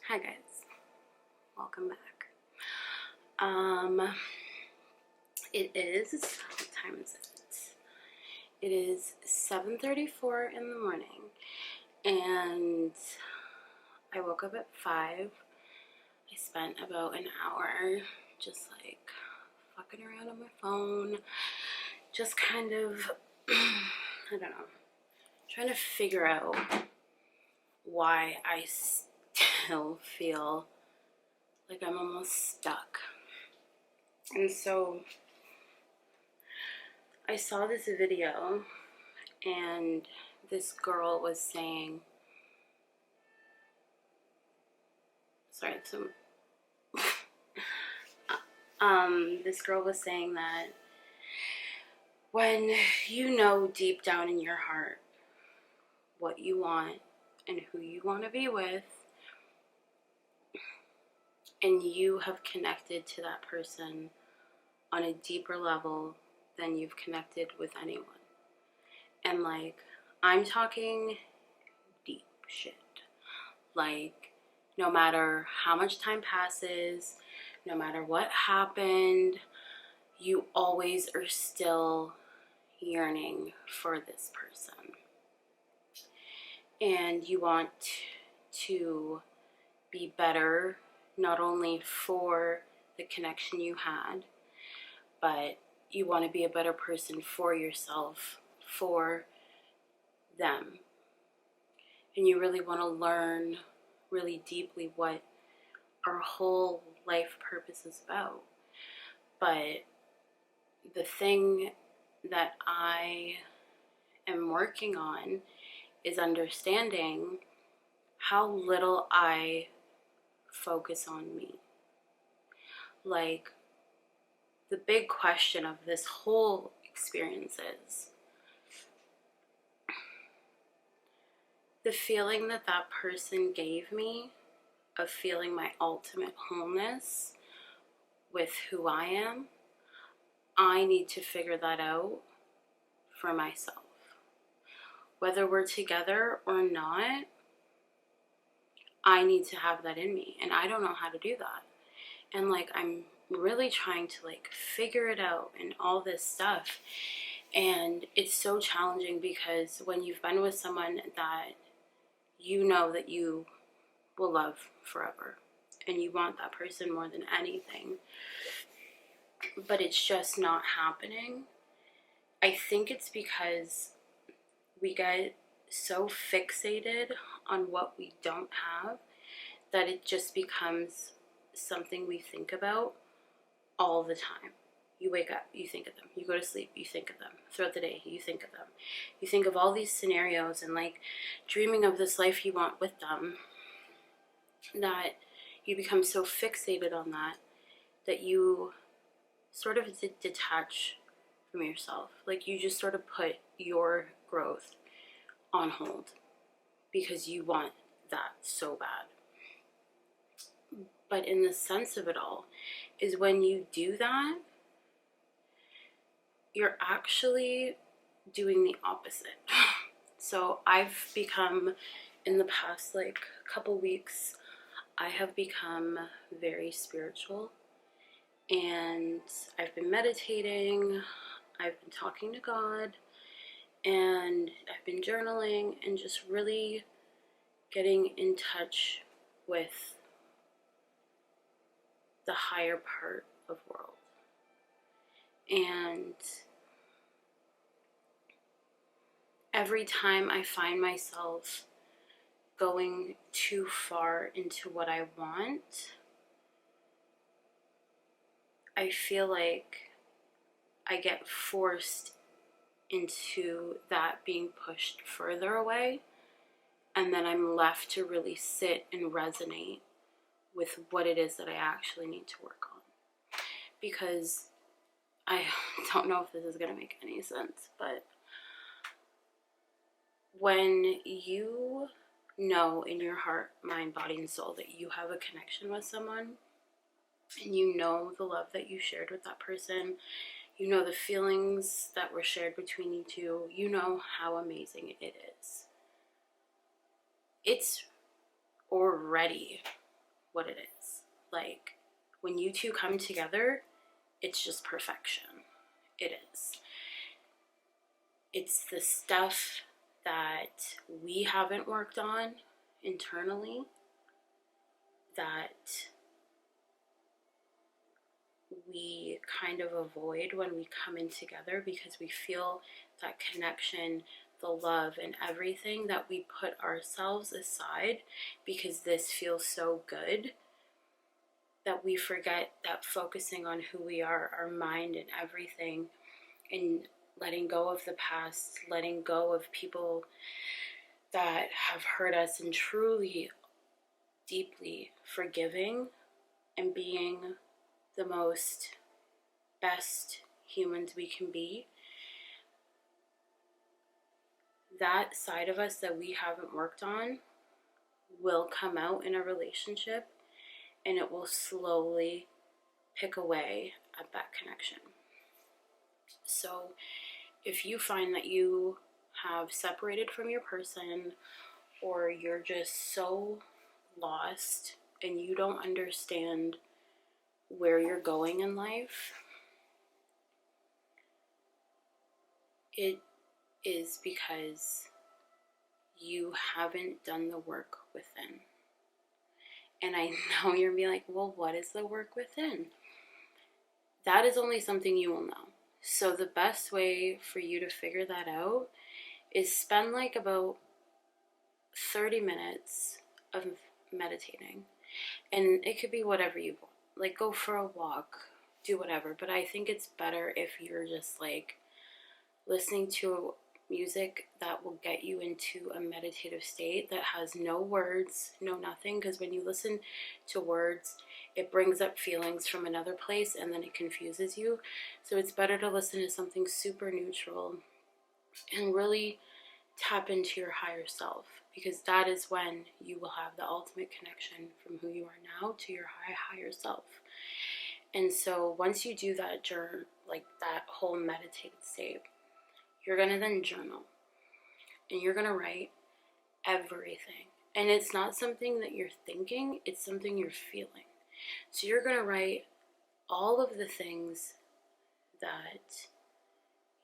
Hi guys, welcome back. It is, what time is it? It is 7:34 in the morning, and I woke up at 5. I spent about an hour just like fucking around on my phone, just kind of, I don't know, trying to figure out why I still feel like I'm almost stuck. And so I saw this video, and this girl was saying, this girl was saying that when you know deep down in your heart what you want and who you want to be with, and you have connected to that person on a deeper level than you've connected with anyone. And like, I'm talking deep shit. Like, no matter how much time passes, no matter what happened, you always are still yearning for this person. And you want to be better, not only for the connection you had, but you want to be a better person for yourself, for them. And you really want to learn really deeply what our whole life purpose is about. But the thing that I am working on is understanding how little I focus on me. Like, the big question of this whole experience is the feeling that that person gave me of feeling my ultimate wholeness with who I am. I need to figure that out for myself. Whether we're together or not, I need to have that in me, and I don't know how to do that. And like, I'm really trying to like figure it out and all this stuff. And it's so challenging because when you've been with someone that you know that you will love forever and you want that person more than anything, but it's just not happening, I think it's because we get so fixated on what we don't have that it just becomes something we think about all the time. You wake up, you think of them. You go to sleep, you think of them. Throughout the day, you think of them. You think of all these scenarios and like dreaming of this life you want with them, that you become so fixated on that you sort of detach from yourself. Like, you just sort of put your growth on hold because you want that so bad. But in the sense of it all is when you do that, you're actually doing the opposite. So I've become, in the past like couple weeks, I have become very spiritual, and I've been meditating, I've been talking to God, and I've been journaling and just really getting in touch with the higher part of world. And every time I find myself going too far into what I want, I feel like I get forced into that being pushed further away, and then I'm left to really sit and resonate with what it is that I actually need to work on. Because I don't know if this is going to make any sense, but when you know in your heart, mind, body, and soul that you have a connection with someone, and you know the love that you shared with that person, you know the feelings that were shared between you two, you know how amazing it is. It's already what it is. Like, when you two come together, it's just perfection. It is. It's the stuff that we haven't worked on internally that we kind of avoid when we come in together, because we feel that connection, the love, and everything, that we put ourselves aside because this feels so good, that we forget that focusing on who we are, our mind and everything, and letting go of the past, letting go of people that have hurt us, and truly deeply forgiving and being the most best humans we can be. That side of us that we haven't worked on will come out in a relationship, and it will slowly pick away at that connection. So if you find that you have separated from your person, or you're just so lost and you don't understand where you're going in life, it is because you haven't done the work within. And I know you're being like, well, what is the work within? That is only something you will know. So the best way for you to figure that out is spend like about 30 minutes of meditating. And it could be whatever you want. Like, go for a walk, do whatever. But I think it's better if you're just like listening to music that will get you into a meditative state that has no words, no nothing. Because when you listen to words, it brings up feelings from another place and then it confuses you. So it's better to listen to something super neutral and really tap into your higher self, because that is when you will have the ultimate connection from who you are now to your higher self. And so once you do that journey, like that whole meditative state, you're going to then journal, and you're going to write everything. And it's not something that you're thinking, it's something you're feeling. So you're going to write all of the things that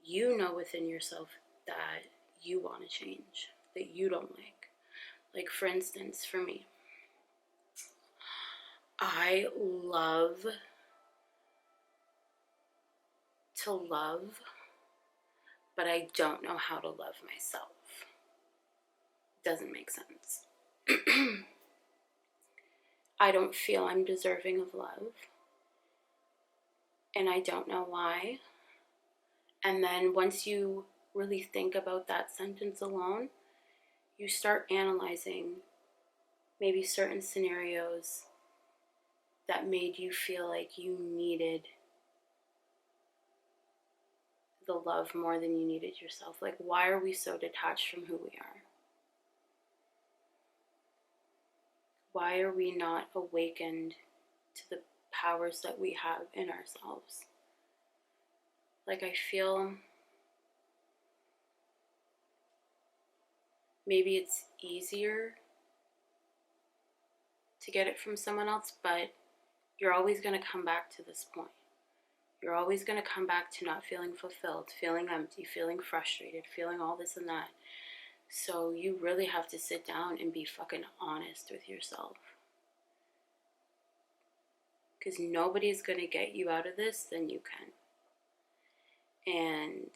you know within yourself that you want to change, that you don't like. Like, for instance, for me, I love to love, but I don't know how to love myself. Doesn't make sense. I don't feel I'm deserving of love, and I don't know why. And then once you really think about that sentence alone, you start analyzing maybe certain scenarios that made you feel like you needed the love more than you needed yourself. Like, why are we so detached from who we are? Why are we not awakened to the powers that we have in ourselves? Like, I feel maybe it's easier to get it from someone else, but you're always going to come back to this point. You're always going to come back to not feeling fulfilled, feeling empty, feeling frustrated, feeling all this and that. So you really have to sit down and be fucking honest with yourself. Because nobody's going to get you out of this than you can. And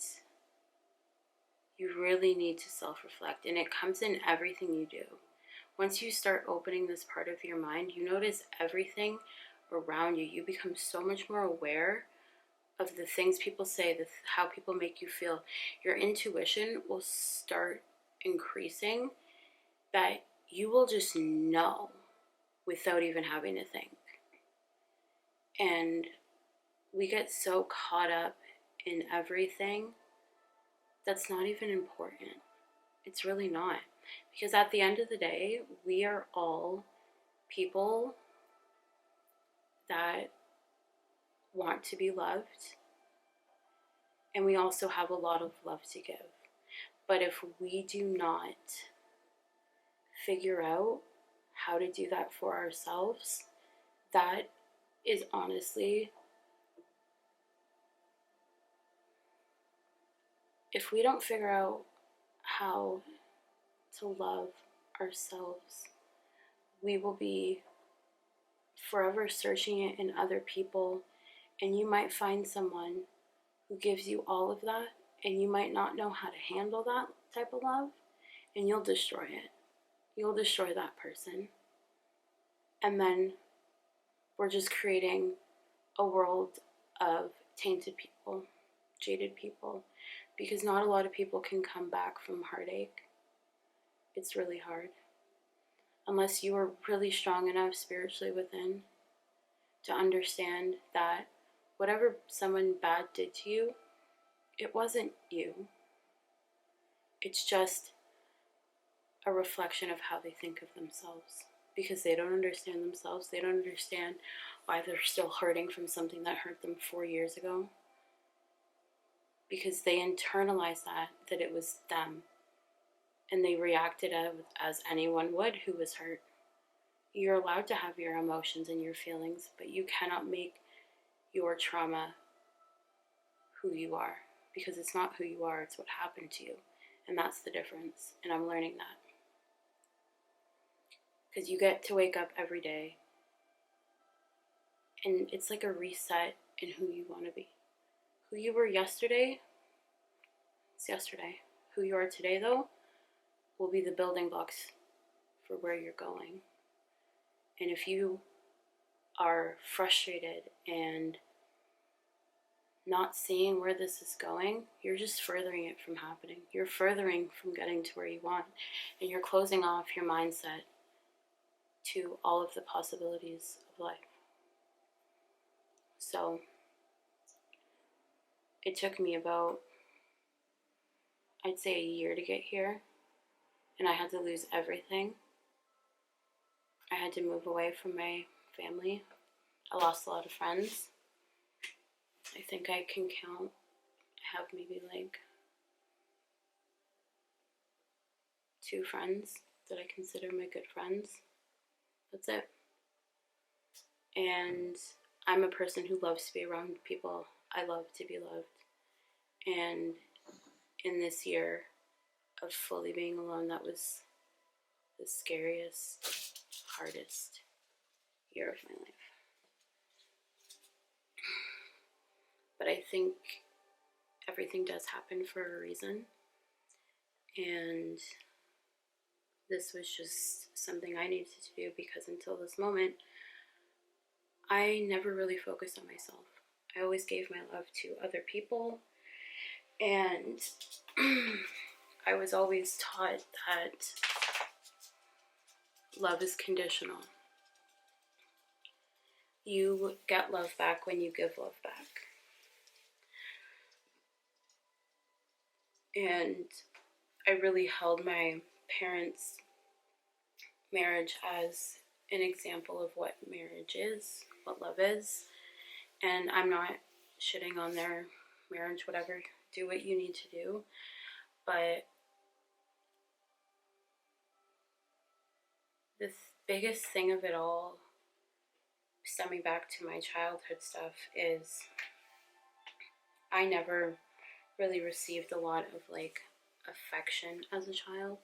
you really need to self-reflect. And it comes in everything you do. Once you start opening this part of your mind, you notice everything around you. You become so much more aware of the things people say, how people make you feel. Your intuition will start increasing, that you will just know without even having to think. And we get so caught up in everything that's not even important. It's really not. Because at the end of the day, we are all people that want to be loved, and we also have a lot of love to give. But if we do not figure out how to do that for ourselves, that is honestly, if we don't figure out how to love ourselves, we will be forever searching it in other people. And you might find someone who gives you all of that, and you might not know how to handle that type of love, and you'll destroy it. You'll destroy that person. And then we're just creating a world of tainted people, jaded people, because not a lot of people can come back from heartache. It's really hard. Unless you are really strong enough spiritually within to understand that whatever someone bad did to you, it wasn't you. It's just a reflection of how they think of themselves, because they don't understand themselves. They don't understand why they're still hurting from something that hurt them 4 years ago, because they internalized that it was them, and they reacted as anyone would who was hurt. You're allowed to have your emotions and your feelings, but you cannot make your trauma who you are, because it's not who you are, it's what happened to you. And that's the difference, and I'm learning that. Because you get to wake up every day, and it's like a reset in who you want to be. Who you were yesterday, it's yesterday. Who you are today, though, will be the building blocks for where you're going. And if you are frustrated and not seeing where this is going, you're just furthering it from happening. You're furthering from getting to where you want, and you're closing off your mindset to all of the possibilities of life. So it took me about, I'd say, a year to get here, and I had to lose everything. I had to move away from my family. I lost a lot of friends. I think I can count, I have maybe like 2 friends that I consider my good friends. That's it. And I'm a person who loves to be around people. I love to be loved. And in this year of fully being alone, that was the scariest, hardest year of my life. But I think everything does happen for a reason. And this was just something I needed to do, because until this moment, I never really focused on myself. I always gave my love to other people, and I was always taught that love is conditional. You get love back when you give love back. And I really held my parents' marriage as an example of what marriage is, what love is. And I'm not shitting on their marriage, whatever. Do what you need to do. But the biggest thing of it all, stemming back to my childhood stuff, is I never really received a lot of like affection as a child.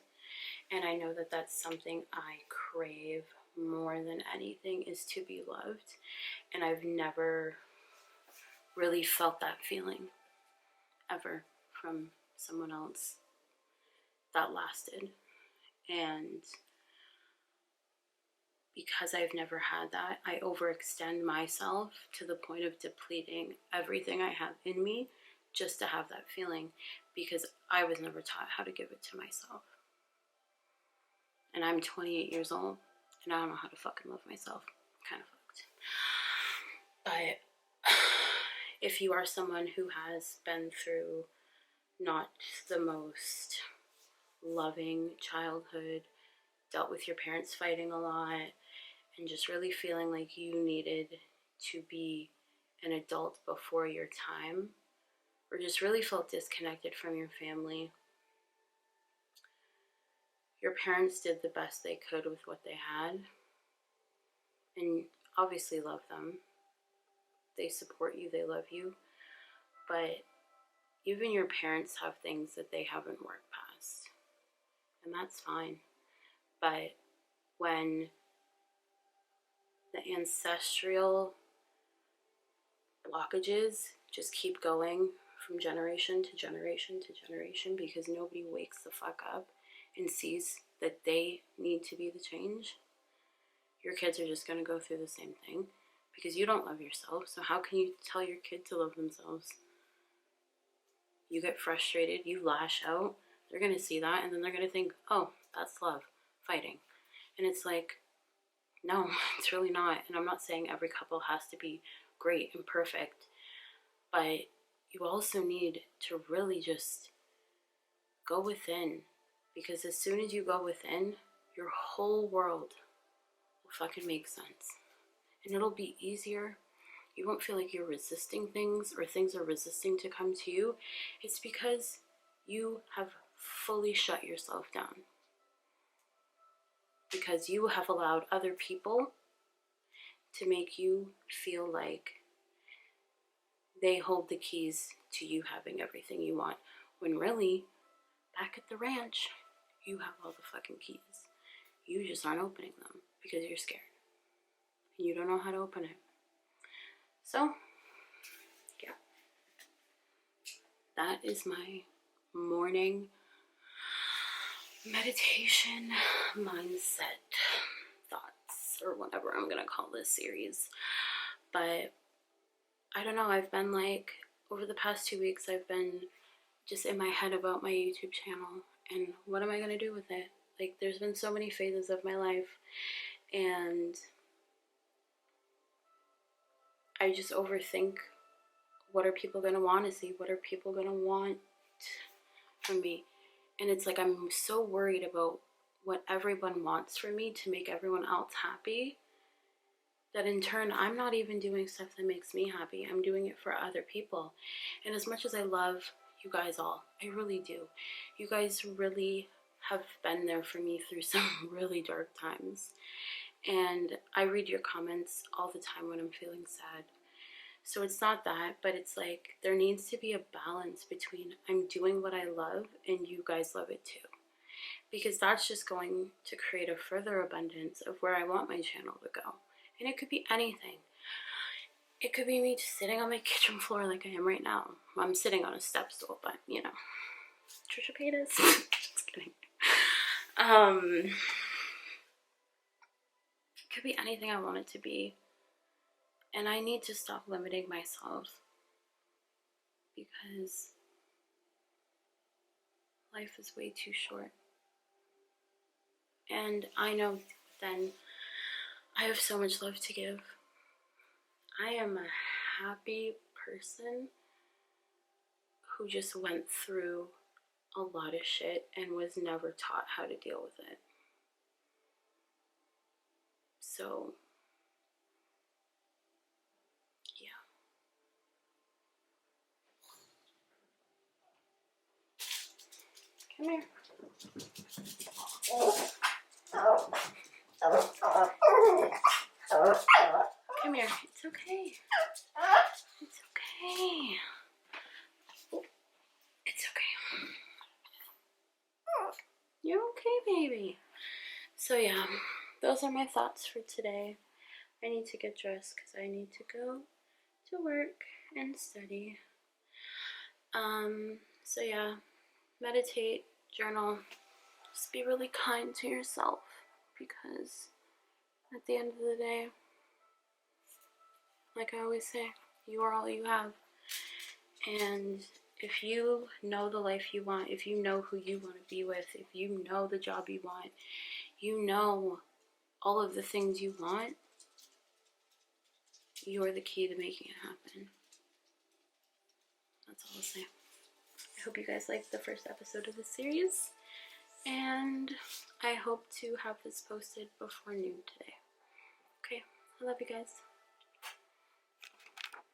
And I know that that's something I crave more than anything, is to be loved. And I've never really felt that feeling ever from someone else that lasted. And because I've never had that, I overextend myself to the point of depleting everything I have in me just to have that feeling, because I was never taught how to give it to myself. And I'm 28 years old, and I don't know how to fucking love myself. I'm kind of fucked. But if you are someone who has been through not the most loving childhood, dealt with your parents fighting a lot, and just really feeling like you needed to be an adult before your time, or just really felt disconnected from your family, your parents did the best they could with what they had, and obviously love them. They support you, they love you, but even your parents have things that they haven't worked past, and that's fine. But when the ancestral blockages just keep going from generation to generation to generation because nobody wakes the fuck up and sees that they need to be the change, your kids are just going to go through the same thing because you don't love yourself. So how can you tell your kid to love themselves? You get frustrated, you lash out, they're going to see that, and then they're going to think, oh, that's love, fighting. And it's like, no, it's really not. And I'm not saying every couple has to be great and perfect, but you also need to really just go within, because as soon as you go within, your whole world will fucking make sense. And it'll be easier. You won't feel like you're resisting things or things are resisting to come to you. It's because you have fully shut yourself down. Because you have allowed other people to make you feel like they hold the keys to you having everything you want. When really, back at the ranch, you have all the fucking keys. You just aren't opening them because you're scared. And you don't know how to open it. So, yeah. That is my morning meditation mindset thoughts, or whatever I'm gonna call this series. But I don't know, I've been like, over the past 2 weeks, I've been just in my head about my YouTube channel and what am I gonna do with it? Like, there's been so many phases of my life, and I just overthink, what are people gonna want to see? What are people gonna want from me? And it's like I'm so worried about what everyone wants from me to make everyone else happy, that in turn I'm not even doing stuff that makes me happy. I'm doing it for other people. And as much as I love you guys all, I really do, you guys really have been there for me through some really dark times. And I read your comments all the time when I'm feeling sad. So it's not that, but it's like there needs to be a balance between I'm doing what I love and you guys love it too. Because that's just going to create a further abundance of where I want my channel to go. And it could be anything. It could be me just sitting on my kitchen floor like I am right now. I'm sitting on a step stool, but you know, Trisha Paytas. Just kidding. It could be anything I want it to be. And I need to stop limiting myself, because life is way too short. And I know then I have so much love to give. I am a happy person who just went through a lot of shit and was never taught how to deal with it. So, yeah. Come here. Come here. It's okay. It's okay. It's okay. You're okay, baby. So yeah, those are my thoughts for today. I need to get dressed because I need to go to work and study. So yeah, meditate, journal, just be really kind to yourself, because at the end of the day, like I always say, you are all you have. And if you know the life you want, if you know who you want to be with, if you know the job you want, you know all of the things you want, you're the key to making it happen. That's all I'll say. I hope you guys liked the first episode of the series, and I hope to have this posted before noon today. Okay, I love you guys.